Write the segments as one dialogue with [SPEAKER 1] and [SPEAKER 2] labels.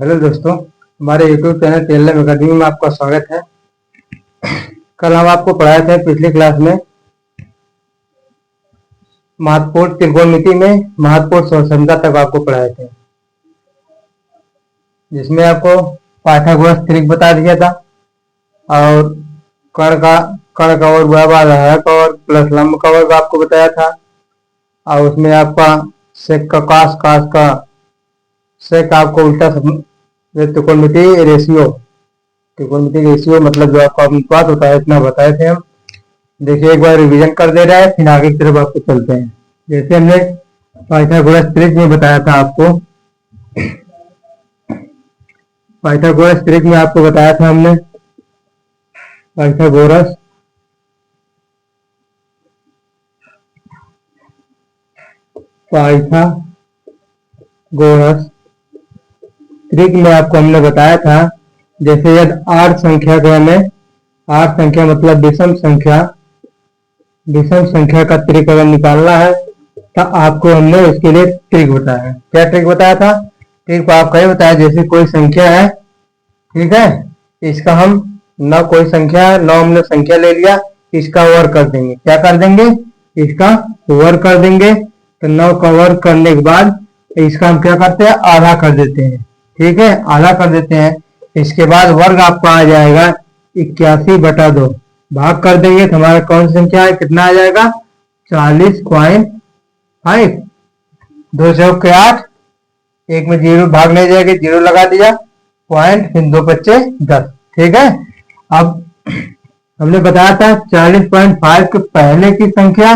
[SPEAKER 1] Hello दोस्तों, हमारे YouTube channel TLM academy में आपका स्वागत है। कल हम आपको पढ़ाए थे पिछली क्लास में महत्वपूर्ण त्रिकोणमिति में महत्वपूर्ण स्वतंत्रता तक आपको पढ़ाए थे, जिसमें आपको पाइथागोरस त्रिक बता दिया था और कर्ण का वर्ग बराबर है और प्लस लंब का वर्ग आपको बताया था। और उसमें आपका सेक का कास का सेक आपको उल्टा त्रिकोणमिति रेशियो मतलब जो आपका अनुपात होता है, इतना बताए थे हम। देखिए एक बार रिवीजन कर दे रहा है, फिर आगे की तरफ आपको चलते हैं। जैसे हमने पाइथागोरस त्रिक में बताया था आपको, पाइथागोरस त्रिक में आपको बताया था हमने पाइथागोरस त्रिक में आपको हमने बताया था, जैसे यदि आठ संख्या को हमें आठ संख्या मतलब विषम संख्या का त्रिक अगर निकालना है तो आपको हमने उसके लिए ट्रिक बताया। क्या ट्रिक बताया था? ट्रिक को आपका ये बताया, जैसे कोई संख्या है, ठीक है, इसका हम न कोई संख्या है, न हमने संख्या ले लिया, इसका वर्ग कर देंगे। क्या कर देंगे? इसका वर्ग कर देंगे। तो 9 का वर्ग करने के बाद इसका हम क्या करते हैं? आधा कर देते हैं, ठीक है, आधा कर देते हैं। इसके बाद वर्ग आपका आ जाएगा 81/2, भाग कर देंगे तो हमारा कौन सी संख्या है, कितना आ जाएगा? 40.5। 2 चौक के 8, एक में 0 भाग नहीं जाएगा, 0 लगा दिया, पॉइंट, फिर 2 बच्चे 10, ठीक है। अब हमने बताया था 40.5 के पहले की संख्या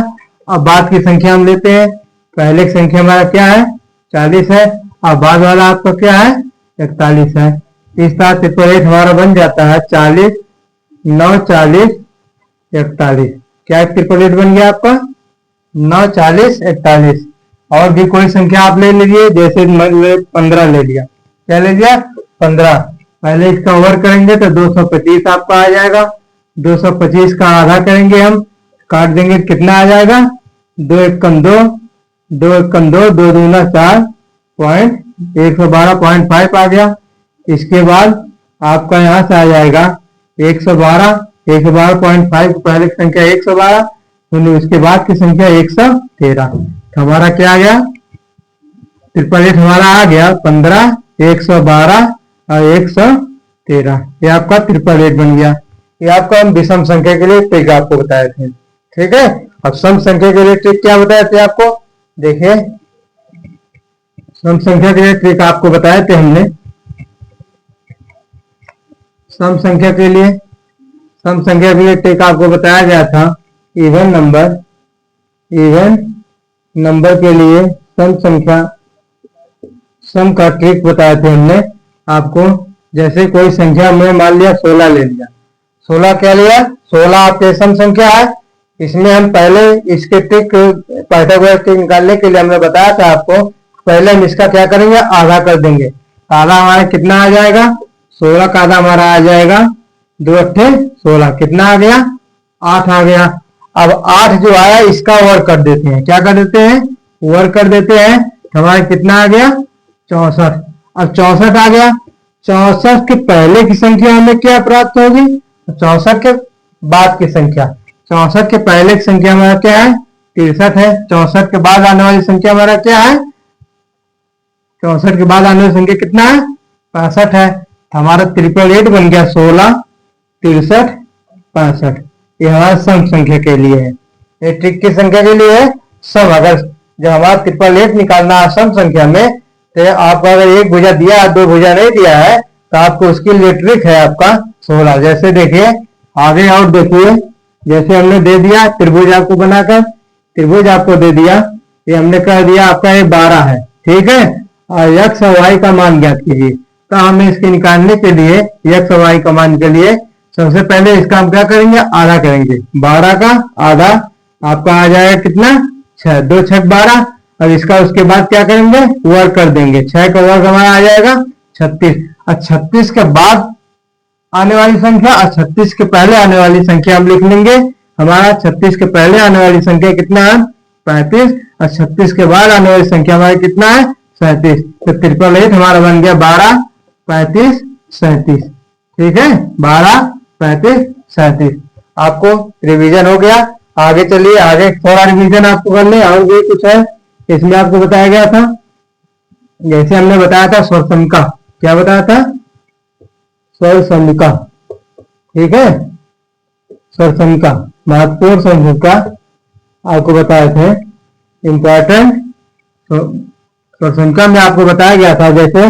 [SPEAKER 1] और बाद की संख्या हम लेते हैं। पहले की संख्या हमारा क्या है? 40 है, और बाद वाला आपका क्या है? 41 है। इस तरह से रेट हमारा बन जाता है 40, 9, 40, 41। क्या ट्रिपल एट बन गया आपका? 9, 40, 41। और भी कोई संख्या आप ले लीजिए, जैसे 15 ले लिया। क्या ले लिया? 15। पहले इसका ओवर करेंगे तो 225 आपका आ जाएगा। 225 का आधा करेंगे, हम काट देंगे, कितना आ जाएगा? 2 एकम 2, 2 एकम 2, 2 दूना 4, पॉइंट 112.5 आ गया। इसके बाद आपका यहां से आ जाएगा 112.5। पहले की संख्या 112, उसके बाद की संख्या 113। तो हमारा क्या आ गया? ट्रिपल एट हमारा आ गया 15, 112 और 113। ये आपका ट्रिपल एट बन गया। ये आपका हम विषम संख्या के लिए ट्रिक आपको बताए थे, ठीक है। अब सम संख्या के लिए ट्रिक क्या बताए थे आपको? देखिए, सम संख्या के लिए ट्रिक आपको बताए थे हमने। सम संख्या के लिए ट्रिक आपको बताया गया था। इवन नंबर के लिए सम का ट्रिक बताए थे हमने आपको। जैसे कोई संख्या में मान लिया 16 ले लिया, 16 क्या लिया? 16 आपके सम संख्या है। इसमें हम पहले इसके ट्रिक पाइथागोरस ट्रिक निकालने के लिए हमने बताया था आपको, पहले हम इसका क्या करेंगे? आधा कर देंगे। आधा हमारा कितना आ जाएगा? 16 का आधा हमारा आ जाएगा 2 अट्ठे 16, कितना आ गया? 8 आ गया। अब 8 जो आया इसका वर्ग कर देते हैं। क्या कर देते हैं? वर्ग कर देते हैं। हमारा कितना आ गया? 64। अब 64 आ गया। 64 के पहले की संख्या हमें क्या प्राप्त होगी? 64 के बाद की संख्या। 64 के पहले की संख्या हमारा क्या है? 63 है। 64 के बाद आने वाली संख्या हमारा क्या है? 64 के बाद आने वाली संख्या कितना है? 65 है। हमारा ट्रिपल एट बन गया 16, 63, 65। ये हमारा सम संख्या के लिए है। ये ट्रिक की संख्या के लिए है सम। अगर जब हमारा ट्रिपल एट निकालना है सम संख्या में, तो आपको अगर एक भुजा दिया है, 2 भुजा नहीं दिया है, तो आपको उसके लिए ट्रिक है आपका 16। जैसे देखिए आगे और देखिए, जैसे हमने दे दिया त्रिभुज आपको बनाकर, त्रिभुज आपको दे दिया, ये हमने कह दिया आपका ये 12 है, ठीक है। और x और y का मान ज्ञात कीजिए। तो हमें इसके निकालने के लिए x और y का मान के लिए सबसे पहले इसका हम क्या करेंगे? आधा करेंगे। 12 का आधा आपका आ जाएगा कितना? 6, 2 6 12। और इसका उसके बाद क्या करेंगे? वर्ग कर देंगे। 6 का वर्ग हमारा आ जाएगा 36। और 36 के बाद आने वाली संख्या और 36 के पहले आने वाली संख्या हम लिख लेंगे। हमारा 36 के पहले आने वाली संख्या कितना है? 35। और 36 के बाद आने वाली संख्या हमारी कितना है? 37। तो ट्रिपल एट हमारा बन गया 12 35 37। ठीक है, 12 35 37। आपको रिवीजन हो गया। आगे चलिए, आगे थोड़ा रिवीजन आपको कर ले। और भी कुछ है इसमें आपको बताया गया था, जैसे हमने बताया था स्वर समका। क्या बताया था? स्वर समका। ठीक है, स्वर समका, महत्वपूर्ण स्वर समका आपको बताए थे, इंपॉर्टेंट। स्वर समका में आपको बताया गया था जैसे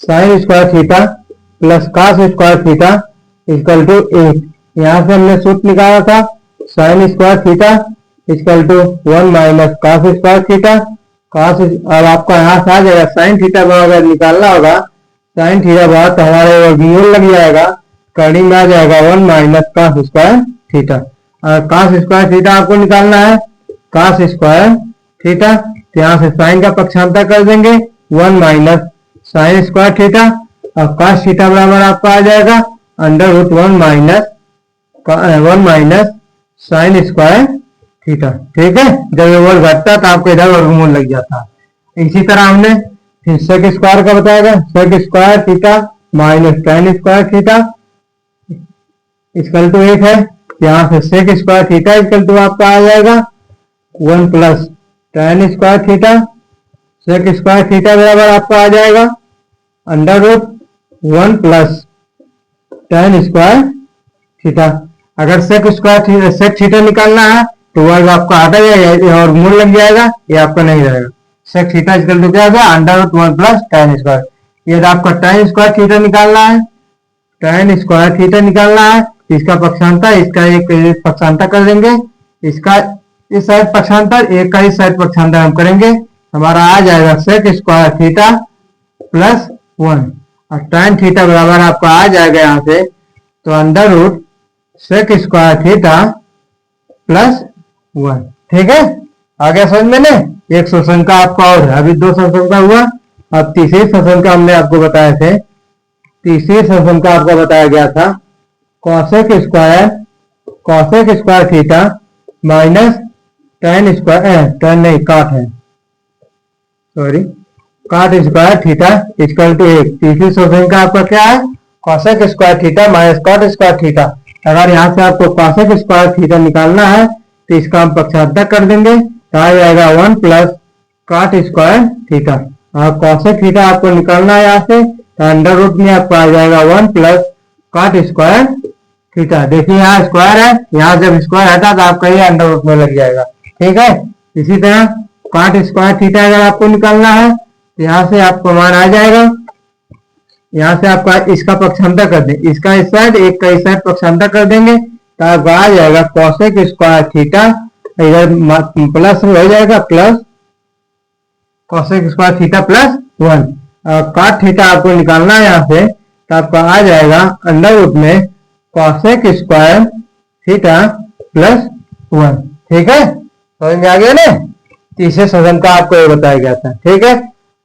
[SPEAKER 1] sine square theta plus cos square theta equal to 1। यहां से हमने सूत्र निकाला था sine square theta equal to 1 minus cos square theta. Cos, अब आपका यहाँ से आ जाएगा साइन थीटा अगर निकालना होगा, साइन थीटा बहुत हमारे वर्गमूल लग जाएगा, करनी में आ जाएगा 1 माइनस कॉस स्क्वायर थीटा। और कॉस स्क्वायर थीटा आपको निकालना है, कॉस स्क्वायर थीटा, तो यहाँ से साइन का पक्षांतर कर देंगे 1 माइनस साइन स्क्वायर थीटा, और कॉस थीटा बराबर आपका आ जाएगा under root 1 minus sine square theta. ठीक है, जब ये वर्ग घटता तो आपको इधर वर्गमूल लग जाता। इसी तरह हमने फिर सेक स्क्वायर का बताया, sec square theta minus tan square theta equal to 1 है। यहाँ से sec square theta equal to आपका आ जाएगा 1 plus tan square theta. Sec square theta बराबर आपका आ जाएगा under root 1 plus tan square theta. अगर सेक स्क्वायर सेक थीटा निकालना है तो वर्ग आपका हटा जाएगा और मूल लग जाएगा, ये आपका नहीं रहेगा। सेक थीटा इक्वल टू क्या होगा? Under root 1 plus tan square. यदि आपका टेन स्क्वायर थीटा निकालना है, टेन स्क्वायर थीटा निकालना है, इसका पक्षांतर, इसका एक पक्षांतर कर देंगे, इसका इस साइड पक्षांतर, एक का इस साइड पक्षांतर हम करेंगे, हमारा आ जाएगा सेक स्क्वायर थीटा प्लस 1, और टेन थीटा बराबर आपका आ जाएगा यहाँ से तो under root sec square theta plus 1। ठीक है, आगे समझ में ने? एक शोषण का आपका और है, अभी 2 शोषण का हुआ। अब तीसरे शोषण का हमने आपको बताया थे, तीसरे शोषण का आपको बताया गया था cosec square theta minus tan square, ten नहीं काट है, सॉरी, काट स्क्वायर थीटा इक्वल टू 1। तीसरी शोषण का आपका क्या है? Cosec square theta minus cot square theta. अगर यहाँ से आपको कॉसेक स्क्वायर थीटा निकालना है तो इसका हम पक्षांतर कर देंगे, तो आ जाएगा 1 प्लस कॉट स्क्वायर थीटा। और कॉसेक थीटा आपको निकालना है यहाँ से, तो अंडर रूट में आपको आ जाएगा 1 प्लस कॉट स्क्वायर थीटा। देखिए यहाँ स्क्वायर है, यहाँ जब स्क्वायर हटा तो आपका ये अंडर रूट में लग जाएगा। ठीक है, इसी तरह कॉट स्क्वायर थीटा अगर आपको निकालना है तो यहाँ से आपको मान आ जाएगा, यहाँ से आपका इसका पक्षांतर कर दें, इसका इस साइड, एक का इस साइड पक्षांतर कर देंगे तो आपका आ जाएगा कॉसेक स्क्वायर थीटा, इधर प्लस हो जाएगा, plus cosec square theta plus 1। Cot theta आपको निकालना है यहाँ से, तो आपका आ जाएगा अंडर रूट में कॉसेक स्क्वायर थीटा प्लस 1। ठीक है, समझ में आ गया ना? तीसरे सदन का आपको ये बताया गया था। ठीक है,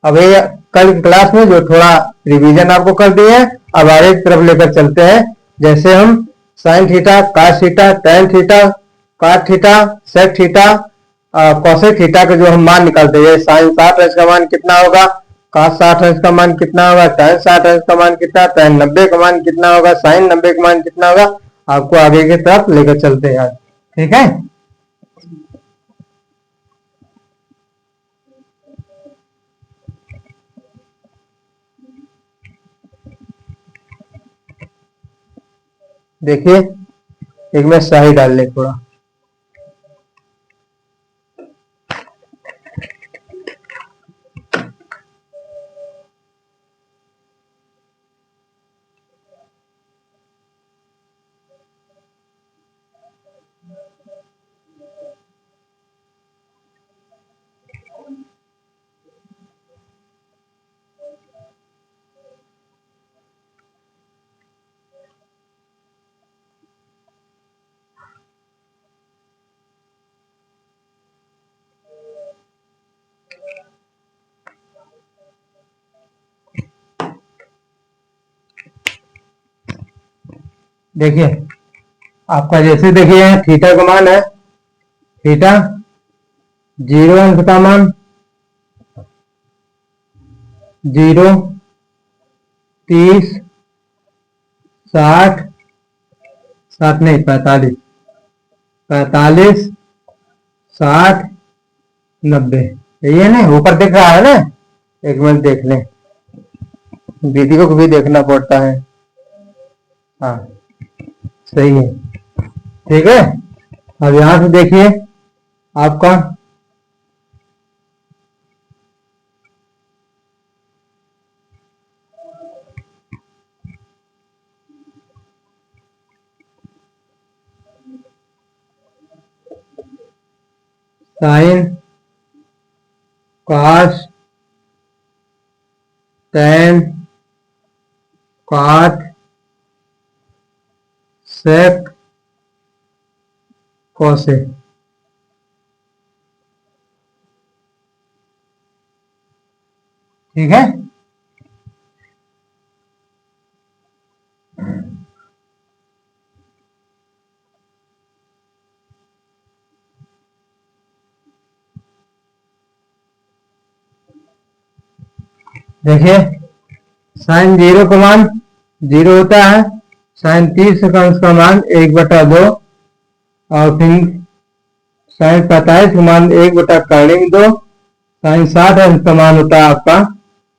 [SPEAKER 1] अब ये कल क्लास में जो थोड़ा रिवीजन आपको कर दिए हैं, अब आगे की तरफ लेकर चलते हैं। जैसे हम sine theta, cos theta, tan theta, cot theta, sec theta, cosec theta के जो हम मान निकालते हैं, साइन 60 अंश का मान कितना होगा, कॉस 60 अंश का मान कितना होगा, टेन 60 अंश का मान कितना, टेन 90 का मान कितना होगा, साइन 90 का मान कितना होगा, आपको आगे की तरफ लेकर चलते हैं। ठीक है, देखिए एक में शाही डाल ले थोड़ा, देखिए आपका जैसे देखिए थीटा का मान है, थीटा 0 अंश का मान 0, 30, 60, 60 नहीं 45, 45, 60, 90, यही है ना? ऊपर दिख रहा है ना? एक मिनट देख लें, वीडियो को भी देखना पड़ता है। हाँ सही है, ठीक है। अब यहां से देखिए आपका साइन, कॉस, टेन, कॉट, सेक, कोसेक, ठीक है। देखिए साइन 0 का मान 0 होता है, साइन 30 का उसका मान 1/2, और फिर साइन 45 का मान 1/2, साइन 60 अंश का मान होता है आपका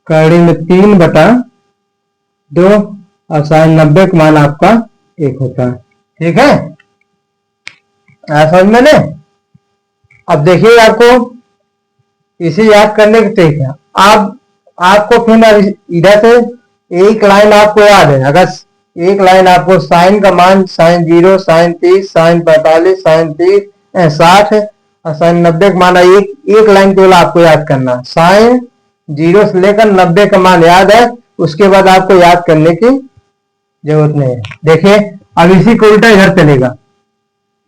[SPEAKER 1] कर्णिक में 3/2, और साइन 90 का मान आपका 1 होता है, ठीक है। समझ में ने? अब देखिए आपको इसे याद करने की तरीका, आप आपको फिर इधर से एक लाइन आपको याद है, अगर एक लाइन आपको साइन का मान साइन 0, साइन 30, साइन 45, साइन 30, 60 और साइन 90 का मान एक लाइन केवल आपको याद करना, साइन 0 से लेकर 90 का मान याद है, उसके बाद आपको याद करने की जरूरत नहीं है। देखिए अब इसी को उल्टा इधर चलेगा,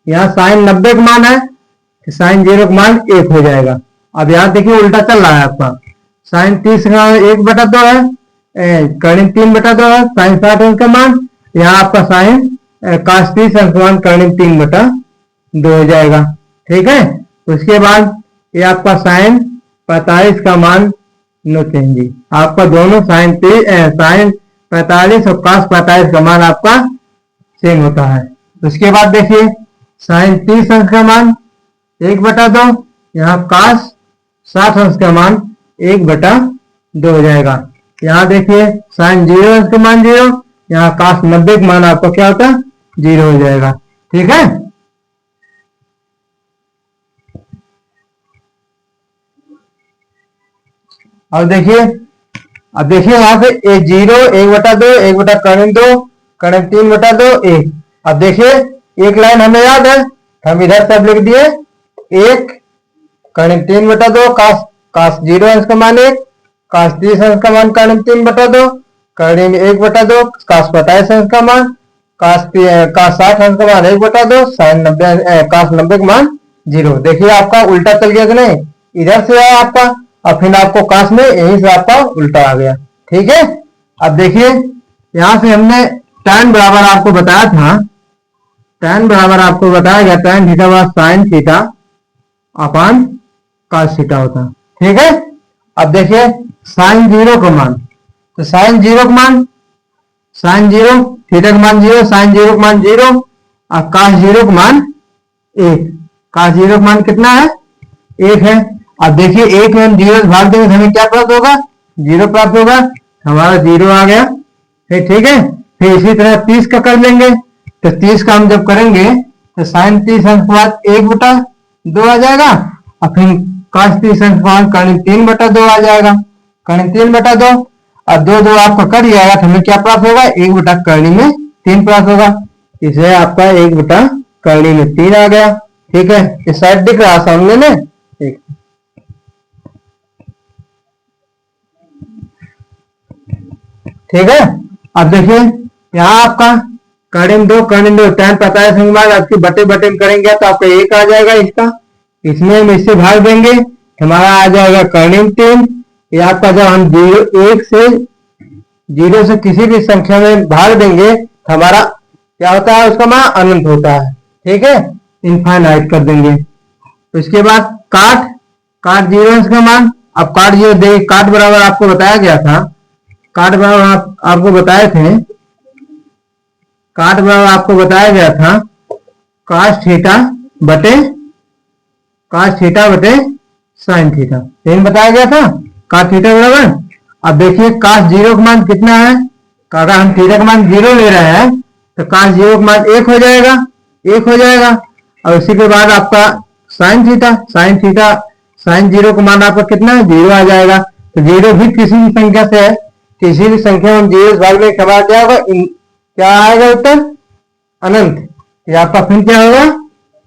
[SPEAKER 1] यहाँ साइन 90 का मान है, साइन 0 का मान 1 हो जाएगा। अब यहाँ देखिए उल्टा चल रहा है आपका, साइन 30 का 1/2 है, कर्णिक 3/2 है, साइन 60 अंश का मान, यहाँ आपका साइन cos 30 अंश का मान कर्णिक 3/2 हो जाएगा, ठीक है। उसके बाद ये आपका साइन 45 का मान नो चेंजिंग, आपका दोनों साइन 45 और cos 45 का मान आपका सेम होता है। उसके बाद देखिए साइन 30 अंश का मान 1/2, यहाँ cos 60 अंश का मान 1/2 हो जाएगा। यहाँ देखिए साइन 0 अंश का मान 0, यहाँ cos 90 का मान आपका क्या होता है 0 हो जाएगा, ठीक है। अब देखिए यहाँ पे 0, 1/2, 1/2, कर्णिक 3/2, 1। अब देखिए एक लाइन हमें याद है, हम इधर सब लिख दिए, 1 कर्णिक 3/2, cos 0 अंश का मान 1, cos 30 अंश का मान कर्णिक 3/2, कर्णिक 1/2, cos 45 अंश का मान, cos 60 अंश का मान 1/2, साइन 90 cos 90 का मान 0। देखिए आपका उल्टा चल गया कि नहीं, इधर से आया आपका और फिर आपको cos में यहीं से आपका उल्टा आ गया, ठीक है। अब देखिए यहां से हमने tan बराबर आपको बताया था, tan बराबर आपको बताया गया tan थीटा बराबर sine theta upon cos theta होता, ठीक है। अब देखिए साइन 0 का मान, तो साइन 0 का मान, साइन 0 थीटा का मान 0, साइन 0 का मान 0 और cos 0 का मान 1, cos 0 का मान कितना है 1 है। अब देखिए 1 में हम 0 से भाग देंगे तो हमें क्या प्राप्त होगा 0 प्राप्त होगा, हमारा 0 आ गया, फिर ठीक है। फिर इसी तरह 30 का कर लेंगे, तो 30 का हम जब करेंगे तो साइन 30 अंश के बाद 1/2 आ जाएगा, और फिर cos 30 अंश के बाद कर्णिक 3/2 आ जाएगा, कर्णिक 3/2 और 2 आपका कर ही आएगा, तो हमें क्या प्राप्त होगा 1/कर्णिक में 3 प्राप्त होगा, इसे आपका 1/कर्णिक में 3 आ गया, ठीक है। इस साइड दिख रहा सामने में, ठीक ठीक है। अब देखिए यहाँ आपका कर्णिक 2 tan 45 के बाद आपकी बटे में करेंगे तो आपका 1 आ जाएगा, इसका इसमें हम इससे भाग देंगे, हमारा आ जाएगा कर्णिक 3। ये आपका जब हम 0 से किसी भी संख्या में भाग देंगे तो हमारा क्या होता है, उसका मान अनंत होता है, ठीक है, इनफाइनाइट कर देंगे। उसके बाद काट 0 का मान, अब काट 0 देखिए, काट बराबर आपको बताया गया था काट बराबर आपको बताए थे, काट बराबर आपको बताया गया था cos थीटा बटे साइन थीटा, यही बताया गया था cos थीटा बराबर। अब देखिए cos जीरो का मान कितना है, अगर हम थीटा का मान जीरो ले रहे हैं तो cos जीरो का मान एक हो जाएगा, एक हो जाएगा। और उसी के बाद आपका साइन थीटा साइन जीरो का मान आपका कितना है, जीरो आ जाएगा। तो जीरो भी किसी भी संख्या से है, किसी भी संख्या में जीरो भाग में क्या होगा, क्या आएगा उत्तर, अनंत। ये आपका फिर क्या होगा,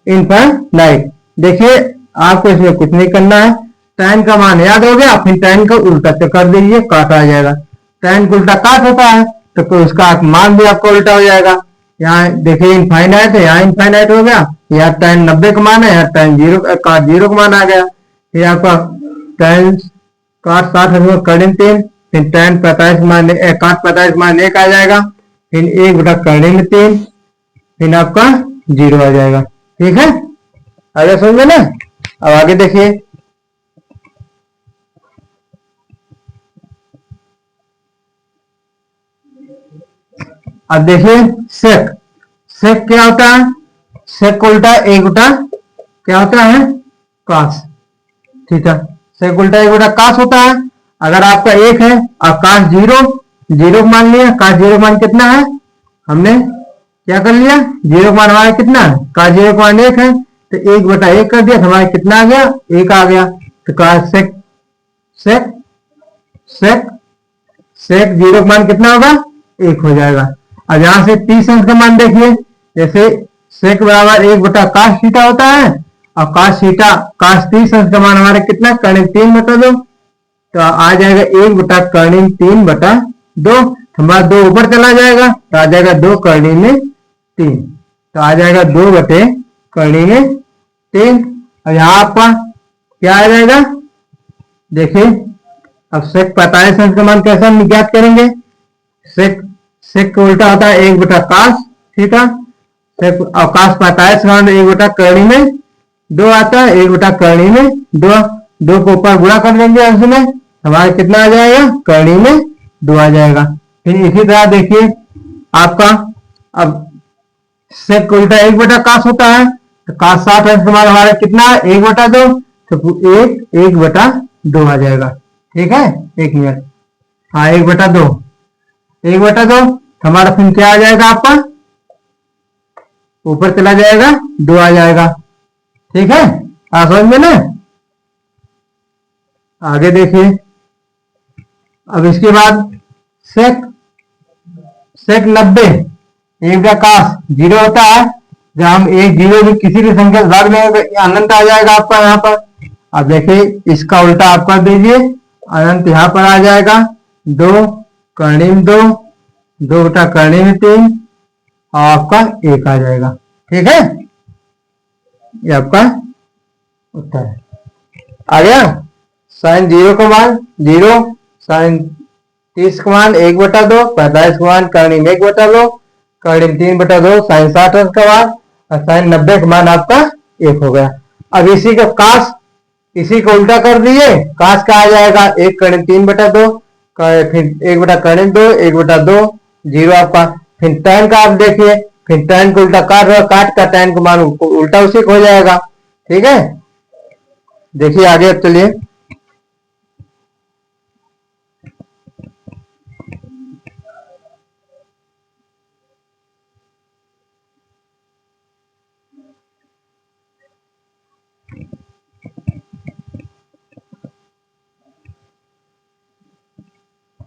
[SPEAKER 1] इनफाइनाइट। देखिए आपको इसमें कुछ नहीं करना है, tan का मान याद हो गया, फिर tan का उल्टा से कर दीजिए, काट आ जाएगा। tan का उल्टा काट होता है तो उसका मान भी आपका उल्टा हो जाएगा। यहाँ देखिए इनफाइनाइट है, यहाँ इनफाइनाइट हो गया, यहाँ tan 90 का मान है, यहाँ tan जीरो काट जीरो का मान आ गया। फिर आपका tan काट 60 करीब 3, फिर tan 45 मान काट 45 मान 1 आ जाएगा, फिर 1 बटा करीब 3, फिर आपका जीरो आ जाएगा। ठीक है, आगे समझ में ना। अब आगे देखिए, अब देखिए सेक, सेक क्या होता है, सेक का उल्टा एक बटा क्या होता है, कास। ठीक है, सेक उल्टा एक बटा कास होता है। अगर आपका एक है और कास जीरो, जीरो मान लिया, कास जीरो मान कितना है, हमने क्या कर लिया, जीरो मान हमारा कितना है, कास जीरो का मान एक है तो एक बटा एक कर दिया तो हमारा कितना आ गया, एक आ गया। तो कास सेक सेक सेक सेक जीरो का मान कितना होगा, एक हो जाएगा। अब यहां से 30 अंश का मान देखिए, जैसे सेक बराबर एक बटा कास थीटा होता है, और कास थीटा कास 30 अंश का मान हमारा कितना, कर्णिक 3 बटा 2, तो आ जाएगा एक बटा कर्णिक 3 बटा 2, हमारा 2 ऊपर चला जाएगा तो आ जाएगा 2 कर्णिक में 3, तो आ जाएगा 2 बटे कर्णिक में 3। और यहाँ आपका क्या आ जाएगा, देखिए अब सेक 45 अंश का मान कैसे हम ज्ञात करेंगे, सेक सेक का उल्टा होता है एक बटा कास थीटा, सेक और कास 45 का मान एक बटा कर्णी में 2 आता है, एक बटा कर्णी में 2, 2 को ऊपर गुणा कर देंगे अंश में, हमारा कितना आ जाएगा, कर्णी में 2 आ जाएगा। फिर इसी तरह देखिए आपका अब सेक का उल्टा एक बटा कास होता है, तो कास 60 अंश का मान हमारा कितना है, एक बटा 2, तो एक बटा 2 आ जाएगा। ठीक है, एक मिनट, हाँ एक बटा 2, एक बटा 2, हमारा फिर क्या आ जाएगा, आपका ऊपर चला जाएगा 2 आ जाएगा। ठीक है, आप समझ में ना। आगे देखिए, अब इसके बाद सेक सेक 90 एक बटा कास जीरो होता है, जब हम एक जीरो भी किसी भी संख्या से भाग लेंगे तो अनंत आ जाएगा आपका यहाँ पर। अब देखिए इसका उल्टा आप कर दीजिए, अनंत यहाँ पर आ जाएगा, 2 कर्णिम 2, 2 बटा कर्णिम 3, और आपका 1 आ जाएगा। ठीक है, ये आपका उत्तर है, आ गया। साइन जीरो का मान जीरो, साइन 30 का मान 1 बटा 2, 45 का मान कर्णिम 1 बटा 2, कर्णिम 3 बटा 2, साइन 60 अंश का मान, और साइन 90 का मान आपका 1 हो गया। अब इसी का कास, इसी को उल्टा कर दिए, कास का आ जाएगा 1 कर्णिम 3 बटा 2, फिर 1 बटा कर्णिम 2, 1 बटा 2, जीरो आपका। फिर tan का आप देखिए, फिर tan को उल्टा काट रहा, काट का tan का मान उल्टा उसी को हो जाएगा। ठीक है, देखिए आगे अब चलिए,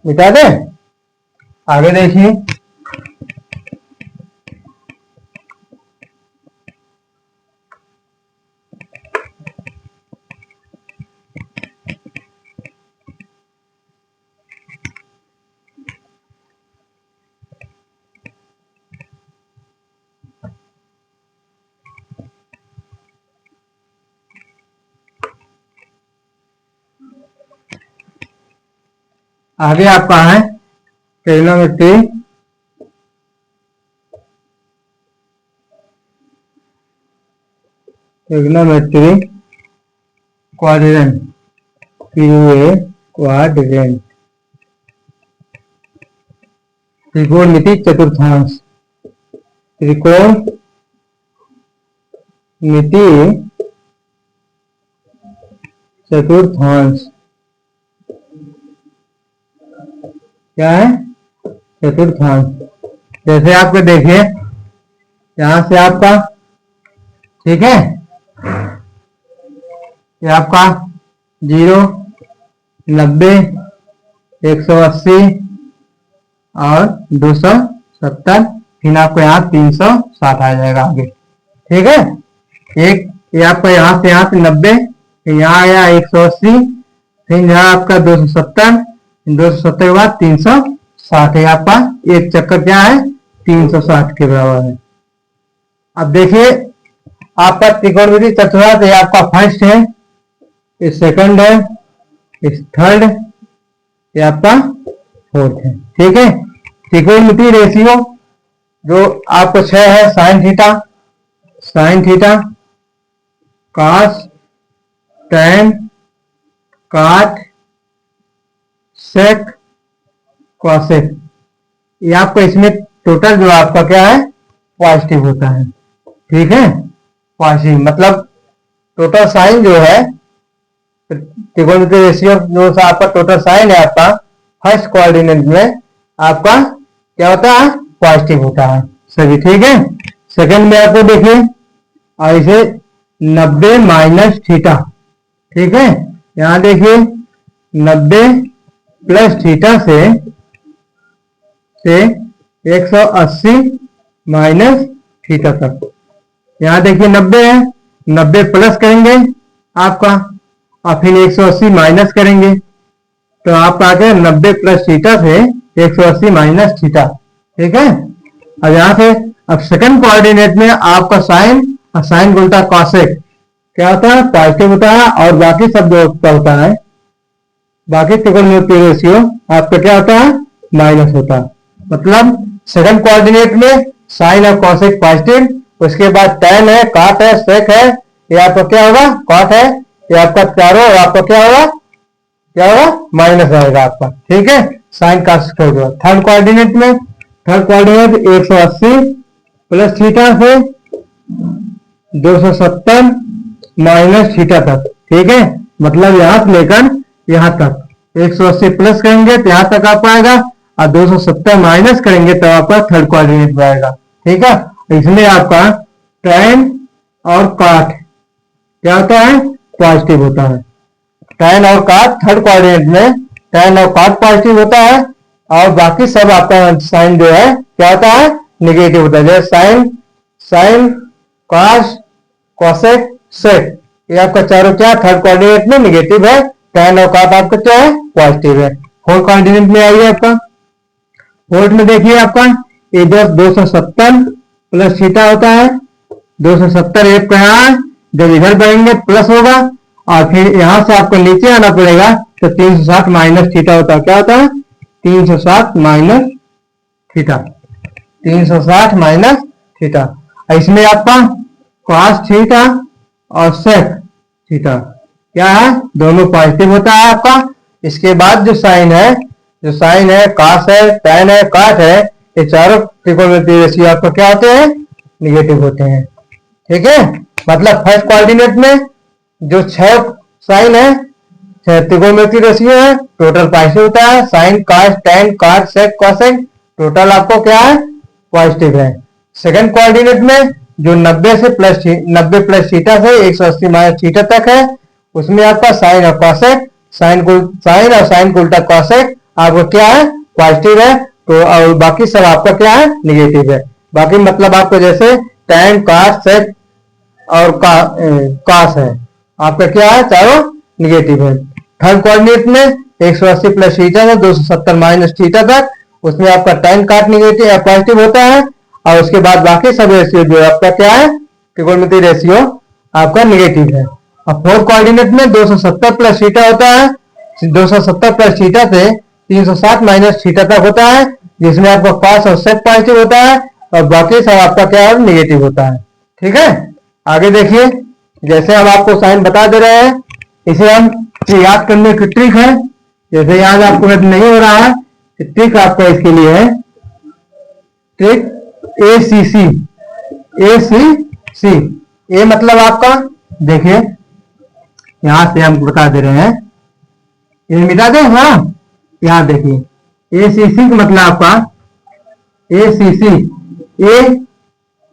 [SPEAKER 1] मिटा दे, आगे देखिए, आगे आपका है ट्रिग्नोमेट्री, ट्रिग्नोमेट्री क्वाड्रेंट, क्वाड्रेंट। त्रिकोणमिति चतुर्थांश, त्रिकोणमिति चतुर्थांश क्या है? चतुर्थांश। जैसे आपको देखिए यहां से आपका, ठीक है, ये आपका 0, 90, 180 और 270, फिर आपको यहाँ 360 आ जाएगा आगे। ठीक है, एक ये आपका यहाँ से 90, फिर यहाँ आया 180, फिर यहाँ आपका 270, 270 के बाद 360 है आपका। एक चक्कर क्या है? 360 के बराबर है। अब देखिए आपका त्रिकोणमिति चतुर्थांश, ये आपका फर्स्ट है, ये सेकंड है, इस थर्ड, ये आपका फोर्थ है। ठीक है, त्रिकोणमिति रेशियो जो आपको 6 है, साइन थीटा, कॉस, टैन, काट, सेक, कॉसेक, ये आपको इसमें टोटल जो आपका क्या है? पॉजिटिव होता है। ठीक है, पॉजिटिव मतलब टोटल साइन जो है, त्रिकोणमिति रेशियो जो आपका टोटल साइन है आपका फर्स्ट कोऑर्डिनेट में आपका क्या होता है? पॉजिटिव होता है सभी। ठीक है, सेकंड में आपको देखिए और इसे 90 माइनस थीटा। ठीक है, यहां देखिए 90 प्लस थीटा से 180 माइनस थीटा तक। यहां देखिए 90 है, 90 प्लस करेंगे आपका और फिर 180 माइनस करेंगे तो आपका आ गया 90 प्लस थीटा से 180 माइनस थीटा। ठीक है, अब यहां से अब सेकंड कोऑर्डिनेट में आपका साइन और साइन का उल्टा कॉसेक क्या होता है? पॉजिटिव होता है। और बाकी सब जो होता है, बाकी त्रिकोणमिति रेशियो आपका क्या होता है? माइनस होता है। मतलब सेकंड कोऑर्डिनेट में साइन और कॉसेक पॉजिटिव, उसके बाद टैन है, काट है, सेक है, ये आपका क्या होगा? कॉट है, ये आपका चारों और आपका क्या होगा? माइनस आएगा आपका। ठीक है, साइन का स्क्वायर। थर्ड कोऑर्डिनेट में 180 प्लस थीटा से 270 माइनस थीटा तक। ठीक है, मतलब यहां से लेकर यहां तक 180 प्लस करेंगे तो यहां तक आप आएगा और 270 माइनस करेंगे तो आपका थर्ड कोऑर्डिनेट में आएगा। ठीक है, इसमें आपका टैन और काट क्या होता है? पॉजिटिव होता है। टैन और काट थर्ड कोऑर्डिनेट में टैन और काट पॉजिटिव होता है और बाकी सब आपका साइन जो है क्या होता है? निगेटिव होता है। जैसे साइन, कॉस, कॉसेक, सेक, ये आपका चारों क्या थर्ड कोऑर्डिनेट में निगेटिव है। टैन और काट आपका क्या है? पॉजिटिव है। फोर्थ कोऑर्डिनेट में आइए आपका, फोर्थ में देखिए आपका ये 270 प्लस थीटा होता है। 270 एक यहाँ जब इधर बढ़ेंगे प्लस होगा और फिर यहां से आपको नीचे आना पड़ेगा तो 360 माइनस थीटा होता है। क्या होता है? 360 माइनस थीटा, 360 माइनस थीटा। इसमें आपका कॉस थीटा और सेक थीटा क्या है? दोनों पॉजिटिव होता है आपका। इसके बाद जो साइन है, कॉस है, टैन है, काट है, ये चारों त्रिकोणमिति रेशियो आपको क्या होते हैं? निगेटिव होते हैं। ठीक है, मतलब फर्स्ट कोऑर्डिनेट में जो 6 साइन है, 6 त्रिकोणमिति रेशियो है, टोटल पॉजिटिव होता है। साइन, कॉस, टैन, काट, सेक, कॉसेक टोटल आपको क्या है? पॉजिटिव है। सेकंड कोऑर्डिनेट में जो 90 प्लस थीटा से 180 माइनस थीटा तक है, उसमें आपका साइन और कॉसेक, साइन और साइन को उल्टा कॉसेक आपको क्या है? पॉजिटिव है। तो और बाकी सब आपका क्या है? निगेटिव है। बाकी मतलब आपको जैसे टैन, काट, सेक और कॉस है, आपका क्या है? चारों निगेटिव है। थर्ड कोऑर्डिनेट में 180 प्लस थीटा से 270 माइनस थीटा तक, उसमें आपका टैन, काट निगेटिव या पॉजिटिव होता है और उसके बाद बाकी सब रेशियो जो आपका क्या है? त्रिकोणमिति रेशियो आपका निगेटिव है। और फोर्थ कोऑर्डिनेट में 270 प्लस थीटा होता है। 270 प्लस थीटा से 360 माइनस थीटा तक होता है, जिसमें आपका कॉस और सेक पॉजिटिव होता है और बाकी सब आपका क्या है? निगेटिव होता है। ठीक है, आगे देखिए, जैसे हम आपको साइन बता दे रहे हैं, इसे हम याद करने की ट्रिक है। जैसे याद आपको नहीं हो रहा है, ट्रिक आपका इसके लिए है ट्रिक ए सी सी, ए सी सी। ए मतलब आपका देखिए यहां से हम बता दे रहे हैं, ये मिटा दे। हाँ यहाँ देखिए ए सी सी का मतलब आपका ए सी सी, ए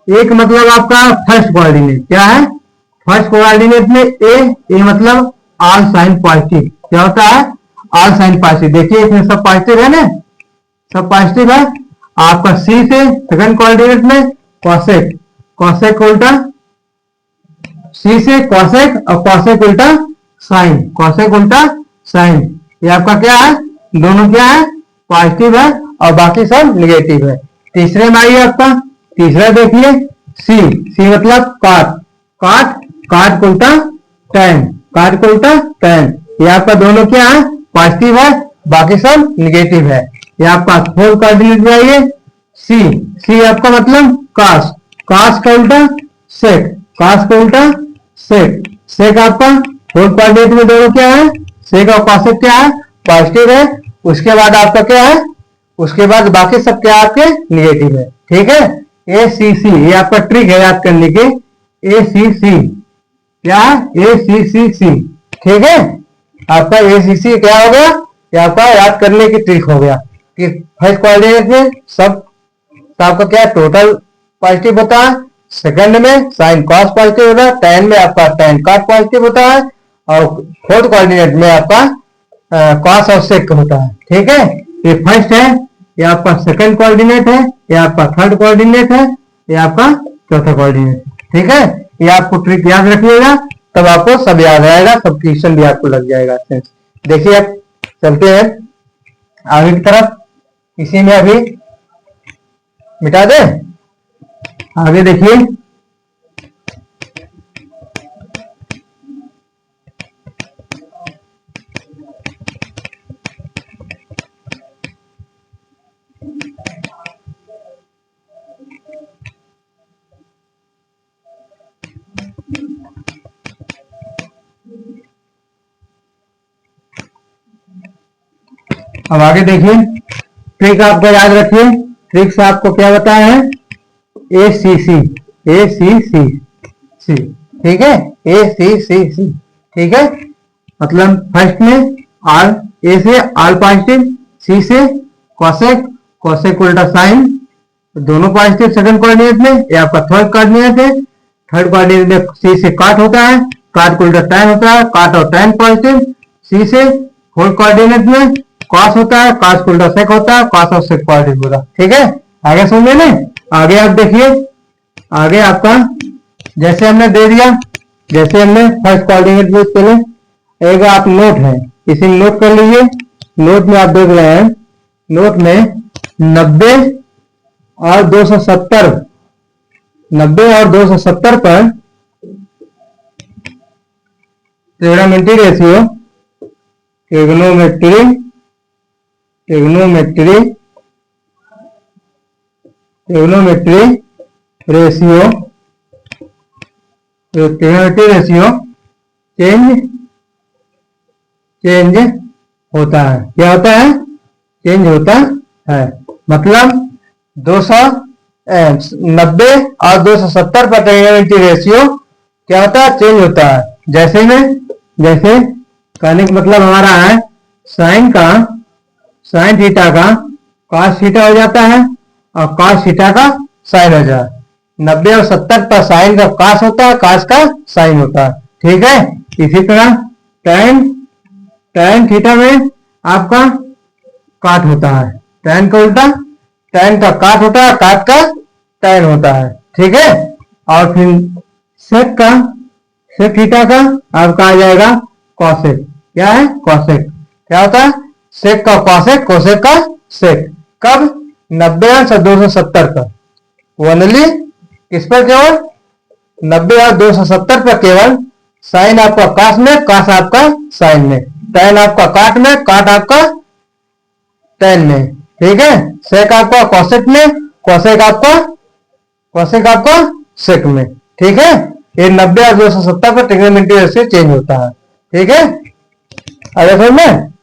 [SPEAKER 1] एक मतलब आपका फर्स्ट कोऑर्डिनेट क्या है, फर्स्ट कोऑर्डिनेट में ए मतलब ऑल साइन पॉजिटिव। क्या होता है, ऑल साइन पॉजिटिव। देखिए इसमें सब पॉजिटिव है ना, सब पॉजिटिव है। आपका सी से सेकंड कोऑर्डिनेट में कॉसेक, कॉसेक उल्टा सी से कॉसेक और कॉसेक उल्टा साइन, कॉसेक उल्टा साइन। ये आपका क्या है, दोनों क्या है, पॉजिटिव है और बाकी सब निगेटिव है। तीसरे में आइए आपका, तीसरा देखिए सी, सी मतलब काट, काट काट को उल्टा टैन, काट को उल्टा टैन। ये आपका दोनों क्या है, पॉजिटिव है बाकी सब निगेटिव है। ये आपका फोर्थ कोऑर्डिनेट में आइए सी, सी आपका मतलब कास, कास का उल्टा सेक, कास का उल्टा सेक, सेक आपका फोर्थ कोऑर्डिनेट में दोनों क्या है, सेक और कॉसेक क्या है, पॉजिटिव है। उसके बाद आपका क्या है, उसके बाद बाकी सब क्या आपके निगेटिव है। ठीक है, ए सी सी ये आपका ट्रिक है याद करने की, ए सी सी क्या है, ए सी सी सी। ठीक है, आपका ए सी सी क्या हो गया, ये आपका याद करने की ट्रिक हो गया कि फर्स्ट कोऑर्डिनेट में सब आपका क्या टोटल पॉजिटिव होता है, सेकंड में साइन कॉस पॉजिटिव होता है, टैन में आपका टैन कॉट पॉजिटिव होता है और फोर्थ कोऑर्डिनेट में आपका कॉस और सेक होता है। ठीक है, ये फर्स्ट है, ये आपका सेकंड कोऑर्डिनेट है, ये आपका थर्ड कोऑर्डिनेट है, ये आपका चौथा कोऑर्डिनेट। ठीक है, ये आपको ट्रिक याद रखिएगा तब आपको सब याद आएगा, सब क्वेश्चन भी आपको लग जाएगा। देखिए अब चलते हैं आगे की तरफ, इसी में अभी मिटा दे। आगे देखिए अब आगे देखिए ट्रिक आपको याद रखिए, ट्रिक से आपको क्या बताया है, ए सी सी, ए सी सी सी। ठीक है, ए सी सी सी। ठीक है, मतलब फर्स्ट में आर, ए से आल पॉजिटिव, सी से कॉसेक, कॉसेक उल्टा साइन, दोनों पॉजिटिव सेकंड कोऑर्डिनेट में। ये आपका थर्ड कोऑर्डिनेट है, थर्ड कोऑर्डिनेट में सी से काट होता है, काट उल्टा टैन होता है, काट और टैन पॉजिटिव। सी से फोर्थ कोऑर्डिनेट में कॉस होता है, कॉस उल्टा सेक होता है, कॉस और सेक पॉजिटिव होता है। ठीक है, आगे समझे ना। आगे आप देखिए, आगे आपका जैसे हमने दे दिया, जैसे हमने फर्स्ट कोऑर्डिनेट यूज करे, एक आप नोट है, इसी में नोट कर लीजिए। नोट में आप देख रहे हैं, नोट में 90 और 270, 90 और 270 पर trigonometry ratio, trigonometry, trigonometry, trigonometry ratio, trigonometry ratio change, change होता है। क्या होता है, चेंज होता है। मतलब 290 और 270 पर ट्रिग्नोमेट्री रेशियो क्या होता है, चेंज होता है। जैसे में, जैसे कहने का मतलब हमारा है साइन का, साइन थीटा का कॉस थीटा हो जाता है और कॉस थीटा का साइन हो जाता है। 90 और 70 पर साइन का कॉस होता है, कॉस का साइन होता है। ठीक है, इसी तरह टैन, टैन थीटा में आपका काट होता है, टैन का उल्टा टैन का काट होता है, काट का टैन होता है। ठीक है, और फिर सेक का, सेक थीटा का आपका आ जाएगा कॉसेक। क्या है, कॉसेक। क्या होता है, सेक का कॉसेक, कोसेक का सेक। कब, 90 और 270 पर, ओनली किस पर, केवल 90 और 270 पर केवल साइन आपका कॉस में, कॉस आपका साइन में, टैन आपका काट में, काट आपका टैन में। ठीक है, सेक आपका कॉसेक में, कॉसेक आपका, कॉसेक आपका सेक में। ठीक है, ये 90 और 270 पर ट्रिग्नोमेट्री रेशियो चेंज होता है। ठीक है, आगे समझ में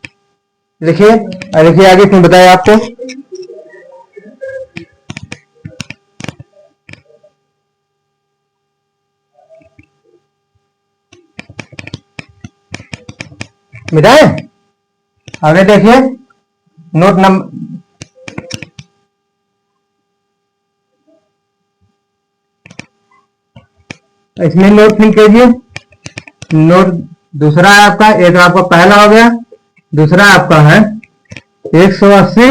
[SPEAKER 1] लिखिए, लिखिए आगे क्यों बताया आपको। मिटाए। आगे देखिए नोट नंबर, इसमें नोट फिल कीजिए। नोट दूसरा है आपका, एक आपका पहला हो गया, दूसरा आपका है 180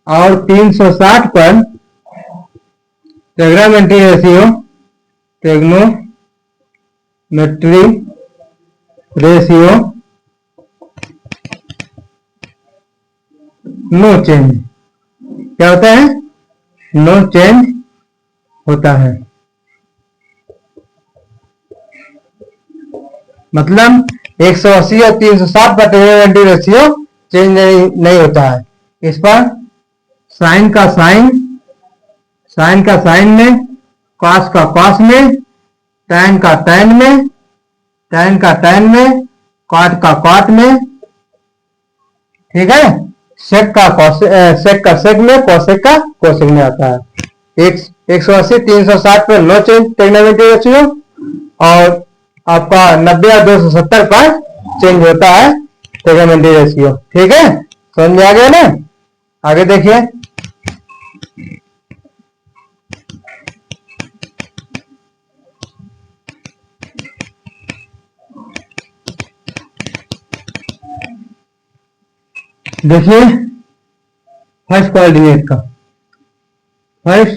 [SPEAKER 1] और 360 पर trigonometry ratio, trigonometry ratio no change. क्या होता है? नो चेंज होता है। मतलब 180 और 360 पर ट्रिग्नोमेट्री रेशियो चेंज नहीं होता है। इस पर साइन का साइन में, कॉस का कॉस में, टैन का टैन में, टैन का टैन में, कॉट का कॉट में, ठीक है। सेक का सेक में, कोसेक का कोसेक में आता है। 180 360 पर नो चेंज ट्रिग्नोमेट्री रेशियो, और आपका 90 और 270 पर चेंज होता है ट्रिग्नोमेट्री रेशियो। ठीक है, समझ में आ गया ना। आगे देखिए फर्स्ट कोऑर्डिनेट का, फर्स्ट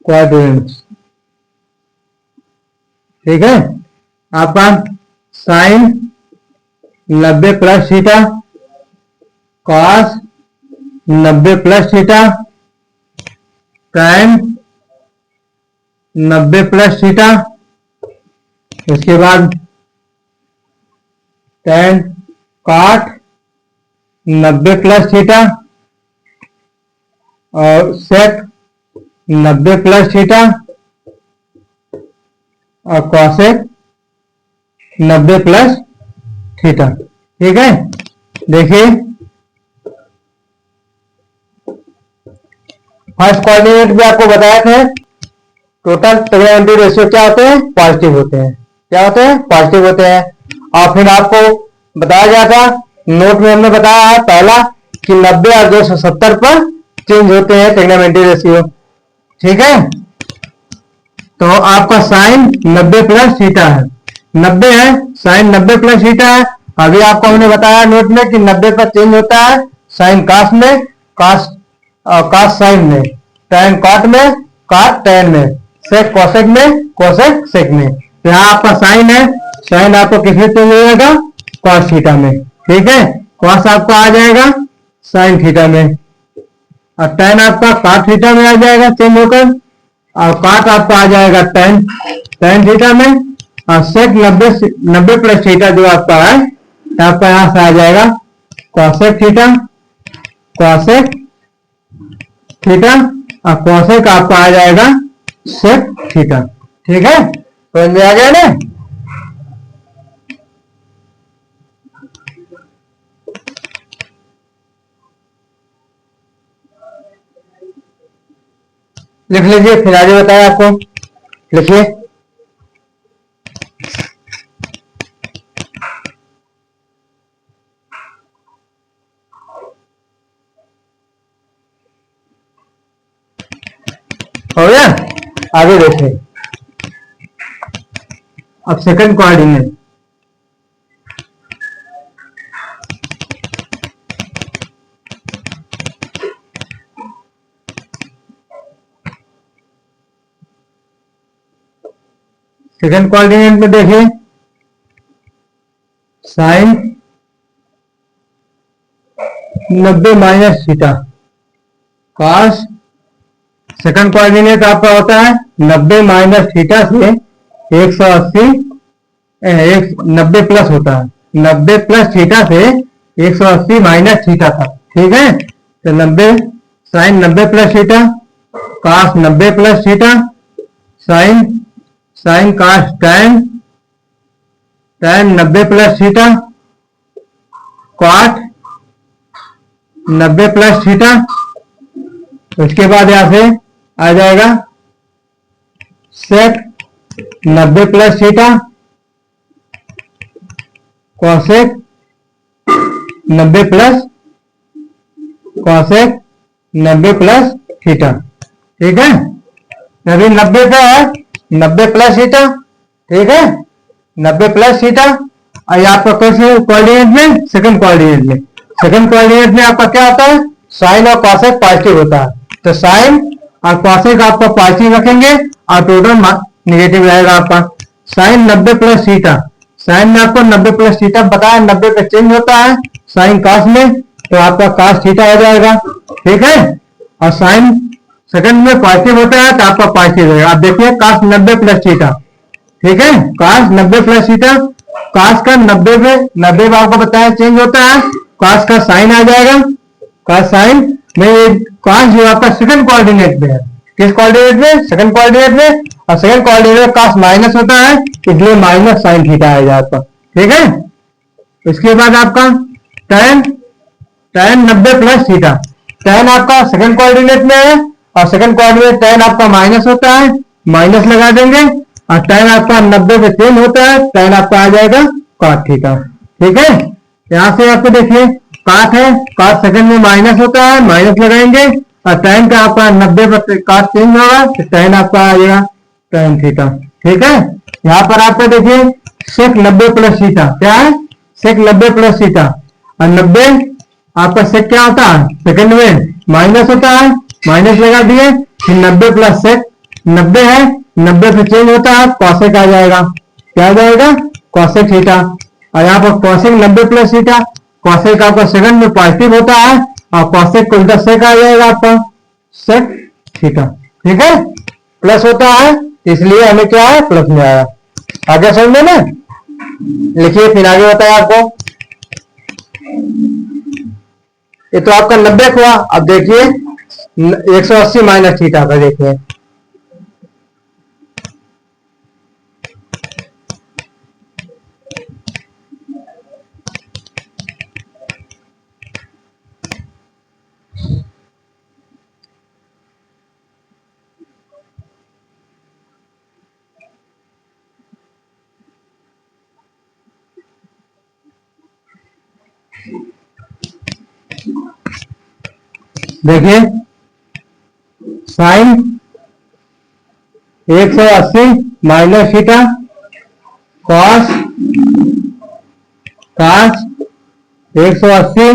[SPEAKER 1] कोऑर्डिनेट, ठीक है। आपका sine 90 plus theta, cos 90 plus theta, tan 90 plus theta, उसके बाद टैन कॉट 90 प्लस थीटा, और सेक 90 प्लस थीटा, और कॉसेक 90 प्लस थीटा। ठीक है, देखिए फर्स्ट कोऑर्डिनेट भी आपको बताया था, टोटल ट्रिग्नोमेट्री रेशियो क्या होते हैं? पॉजिटिव होते हैं। क्या होते हैं? पॉजिटिव होते हैं। और फिर आपको बताया गया था, नोट में हमने बताया है पहला कि 90 और 270 पर चेंज होते हैं ट्रिग्नोमेट्री रेशियो। ठीक है, तो आपका साइन 90 प्लस थीटा है, 90 है, साइन 90 प्लस थीटा है। अभी आपको हमने बताया नोट में कि 90 पर चेंज होता है साइन कास में, कास साइन में, टैन कॉट में, कॉट टैन में, सेक कोसेक में, कोसेक सेक में। तो यहाँ आपका साइन है, साइन आपको किसमें चेंज हो जाएगा? कॉस थीटा में। ठीक है, कॉस आपका आ जाएगा साइन थीटा में, और टैन आपका कॉट थीटा में आ जाएगा चेंज होकर, और कॉट आपका आ जाएगा टैन थीटा में, और सेक 90 प्लस थीटा जो आपका है, आपका यहां से आ जाएगा कॉसेक थीटा, कॉसेक थीटा, और कॉसेक आपका आ जाएगा सेक थीटा। ठीक है, समझ में आ गया ना। लिख लीजिए, फिर आगे बताया आपको, लिखिए। हो गया, आगे देखिए। अब सेकंड कोऑर्डिनेट, सेकंड कोऑर्डिनेट में देखिए sine 90 minus theta, cos, second coordinate आपका होता है 90 माइनस थीटा से 180, 90 प्लस होता है, 90 प्लस थीटा से 180 माइनस थीटा तक। ठीक है, तो 90 sine 90 plus theta, cos 90 plus theta, sine cos tan 90 plus theta, cot 90 plus theta. उसके बाद यहां से आ जाएगा sec 90 plus theta, cosec 90 plus cosec 90 plus theta. ठीक है, अभी 90 पे है 90 प्लस थीटा। ठीक है, 90 प्लस थीटा। और आपका कैसे कोऑर्डिनेट में, सेकंड कोऑर्डिनेट में, सेकंड कोऑर्डिनेट में आपका क्या होता है, साइन और कॉसेक पॉजिटिव होता है। तो साइन और कॉसेक आपका पॉजिटिव रखेंगे और टोटल निगेटिव रहेगा आपका। साइन 90 प्लस थीटा, साइन में आपको 90 प्लस थीटा बताया, 90 पे चेंज होता है साइन कॉस में, तो आपका कॉस थीटा हो जाएगा। ठीक है, और साइन सेकंड में पॉजिटिव होता है तो आपका पॉजिटिव रहेगा। आप देखिए कॉस 90 प्लस थीटा। ठीक है, कॉस 90 प्लस थीटा, कॉस का 90 पे आपको बताया चेंज होता है, कॉस का साइन आ जाएगा। कॉस साइन में कॉस जो आपका सेकंड कोऑर्डिनेट में है, किस कोऑर्डिनेट में, सेकंड कोऑर्डिनेट में, और सेकंड कोऑर्डिनेट में कॉस माइनस होता है इसलिए माइनस साइन थीटा आएगा आपका। ठीक है, इसके बाद आपका tan 90 प्लस थीटा, tan आपका सेकंड कोऑर्डिनेट में है और सेकंड कोऑर्डिनेट tan आपका माइनस होता है, माइनस लगा देंगे, और tan आपका 90 पे चेंज होता है, tan आपका आ जाएगा cot थीटा। ठीक है, यहां से आपको देखिए cot है, cot सेकंड में माइनस होता है, माइनस लगाएंगे, और tan का आपका 90 पर cot चेंज होगा तो tan आपका आ जाएगा tan थीटा। ठीक है, यहाँ पर आपको देखिए sec 90 प्लस थीटा, क्या है sec 90 प्लस थीटा, और 90 आपका sec क्या होता है, सेकंड में माइनस होता है, माइनस लगा दिए, फिर 90 प्लस sec 90 है, 90 पे चेंज होता है कॉसेक आ जाएगा, क्या आ जाएगा कॉसेक थीटा। और यहाँ पर कॉसेक 90 प्लस थीटा, कॉसेक आपका सेकंड में पॉजिटिव होता है और कॉसेक को उल्टा सेक आ जाएगा आपका सेक थीटा। ठीक है, प्लस होता है इसलिए हमें क्या है प्लस में आया। आगे समझ में ना, लिखिए फिर आगे बताया आपको। ये तो आपका 90 हुआ, अब देखिए 180 माइनस थीटा का देखिए, देखिए साइन 180 माइनस थीटा कॉस 180